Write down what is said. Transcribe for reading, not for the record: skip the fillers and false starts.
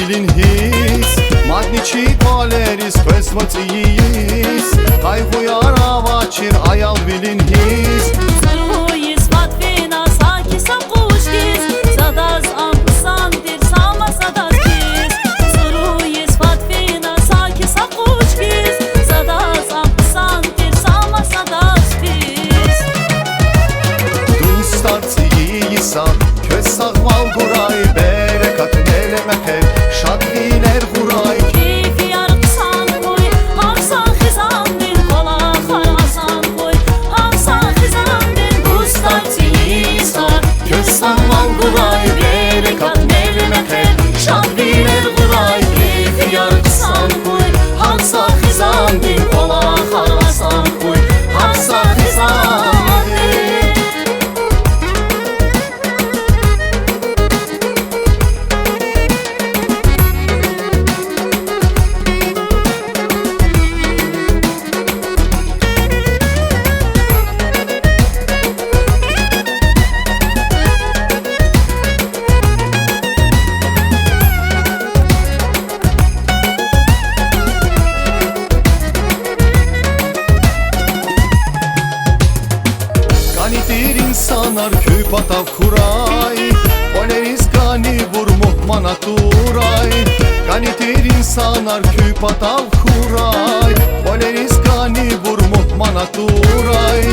bilin his Madnici koleris pesmatiis Kai huyara vachir ayal bilin his Zruis matvina saki sam kushkis Sadaz amsandir sama sadaz kis Zruis matvina saki sam kushkis Sadaz amsandir sama sadaz kis Dustatsiyisan kösag mal guray Berekat nelemeker şadviler guray Keyfi yarqsan koy Hamsan xizandin kola xarasan koy Hamsan xizandin Dustatsiyisan kösag mal guray Berekat nelemeker şadviler guray Keyfi yarqsan koy Hamsa xizandin kola xarasan koy Hamsa xizandin İnsanar küp atav kuray Poleris gani vurmuh manaturay Ganitir insanar küp atav kuray Poleris gani vurmuh manaturay